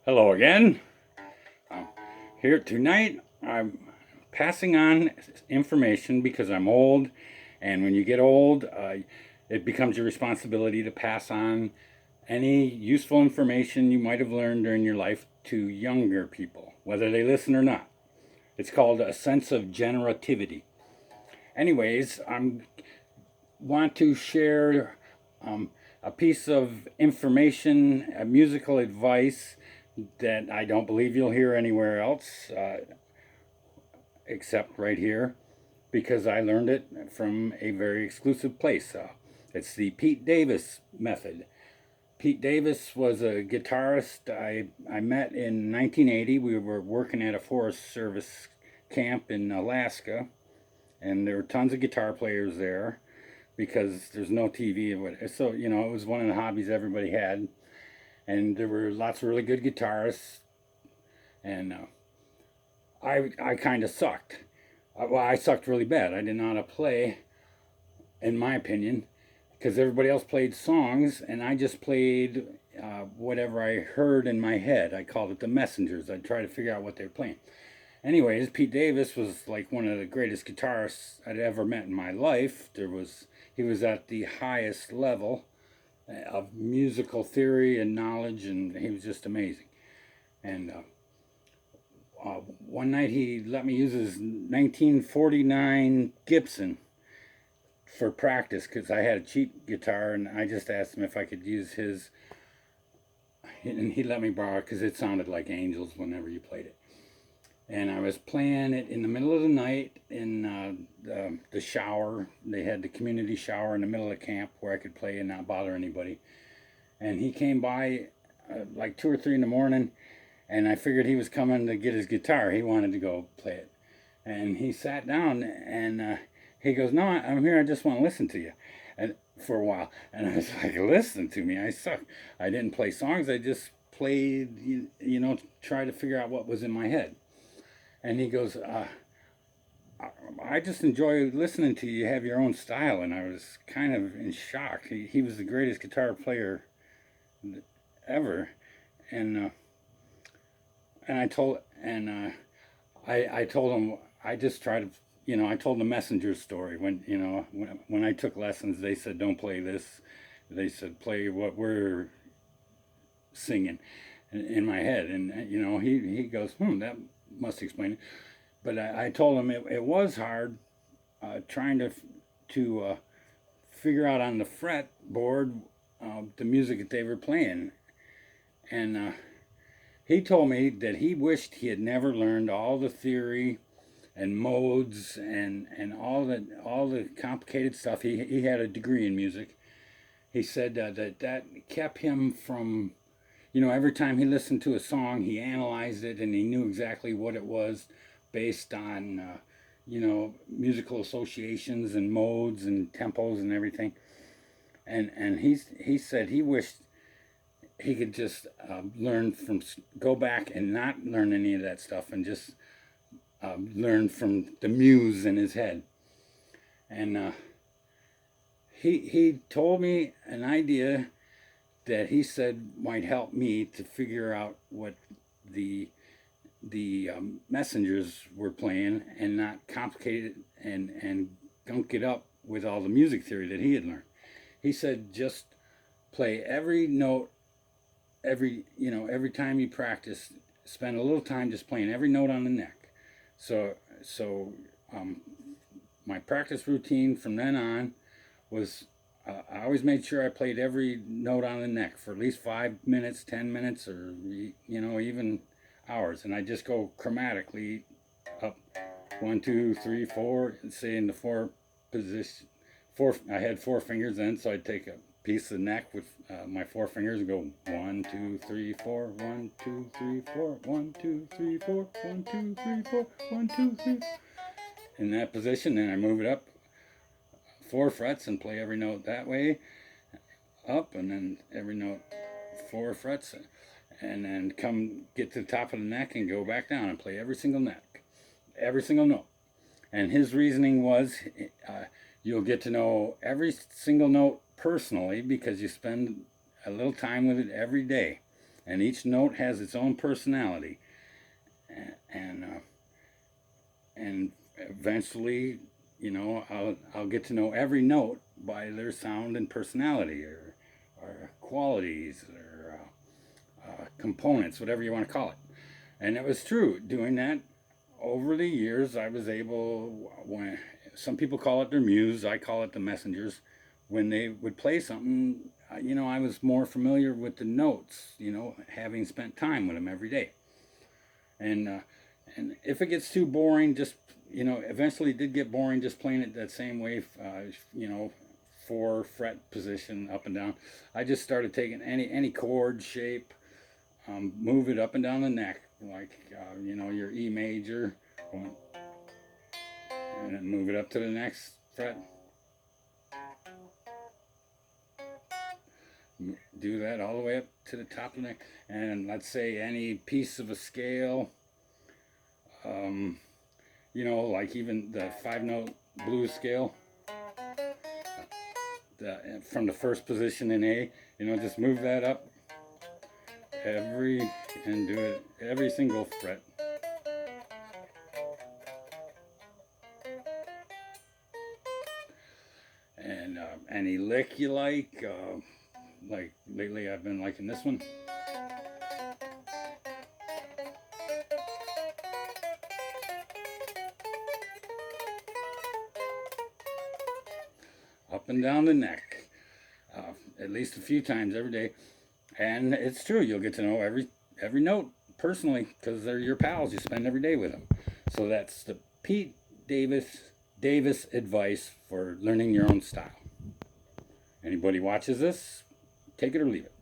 Hello again. Uh, Here tonight, I'm passing on information because I'm old, and when you get old, it becomes your responsibility to pass on any useful information you might have learned during your life to younger people, whether they listen or not. It's called a sense of generativity. Anyways, I want to share um, a piece of information, musical advice that I don't believe you'll hear anywhere else except right here because I learned it from a very exclusive place. It's the Pete Davis method. Pete Davis was a guitarist I met in 1980. We were working at a Forest Service camp in Alaska, and there were tons of guitar players there because there's no TV. So, it was one of the hobbies everybody had. And there were lots of really good guitarists, and I kind of sucked. Well, I sucked really bad. I didn't know how to play, in my opinion, because everybody else played songs, and I just played whatever I heard in my head. I called it the messengers. I'd try to figure out what they were playing. Anyways, Pete Davis was like one of the greatest guitarists I'd ever met in my life. He was at the highest level of musical theory and knowledge, and he was just amazing. And one night he let me use his 1949 Gibson for practice because I had a cheap guitar, and I just asked him if I could use his, and he let me borrow it because it sounded like angels whenever you played it. And I was playing it in the middle of the night in the shower. They had the community shower in the middle of camp where I could play and not bother anybody. And he came by like 2 or 3 in the morning, and I figured he was coming to get his guitar. He wanted to go play it. And he sat down, and he goes, "No, I'm here. I just want to listen to you." And for a while, and I was like, "Listen to me? I suck. I didn't play songs. I just played, try to figure out what was in my head." And he goes, "I just enjoy listening to you. You have your own style." And I was kind of in shock. He was the greatest guitar player ever, and and I told and I told him I just tried to I told the messenger story when I took lessons. They said, "Don't play this." They said, "Play what we're singing," in my head. And he goes, "That must explain it." But I told him it was hard trying to figure out on the fretboard the music that they were playing. And he told me that he wished he had never learned all the theory and modes and all the complicated stuff. He had a degree in music. He said that kept him from, every time he listened to a song, he analyzed it and he knew exactly what it was based on, musical associations and modes and tempos and everything. And he said he wished he could just go back and not learn any of that stuff and just learn from the muse in his head. And he told me an idea that he said might help me to figure out what the messengers were playing and not complicate it and gunk it up with all the music theory that he had learned. He said just play every note every time you practice, spend a little time just playing every note on the neck. So um, my practice routine from then on was I always made sure I played every note on the neck for at least 5 minutes, 10 minutes, or even hours, and I just go chromatically up 1, 2, 3, 4, and say in the four position. Four. I had 4 fingers then, so I'd take a piece of the neck with my 4 fingers and go 1, 2, 3, 4, 1, 2, 3, 4, 1, 2, 3, 4, 1, 2, 3, 4, 1, 2, 3. In that position, then I move it up 4 frets and play every note that way up, and then every note 4 frets, and then come get to the top of the neck and go back down and play every single neck, every single note. And his reasoning was you'll get to know every single note personally because you spend a little time with it every day. and each note has its own personality, and and eventually, I'll get to know every note by their sound and personality, or qualities, or components, whatever you want to call it. And it was true. Doing that over the years, I was able, when some people call it their muse, I call it the messengers. When they would play something, I was more familiar with the notes, having spent time with them every day. And if it gets too boring, just eventually it did get boring just playing it that same way, 4 fret position up and down. I just started taking any chord shape, move it up and down the neck, like your E major, and then move it up to the next fret. Do that all the way up to the top of the neck, and let's say any piece of a scale, like even the 5-note blues scale, from the first position in A, just move that up and do it every single fret. And any lick you like lately I've been liking this one. Up and down the neck, at least a few times every day. And it's true, you'll get to know every note personally, because they're your pals. You spend every day with them. So that's the Pete Davis advice for learning your own style. Anybody watches this, take it or leave it.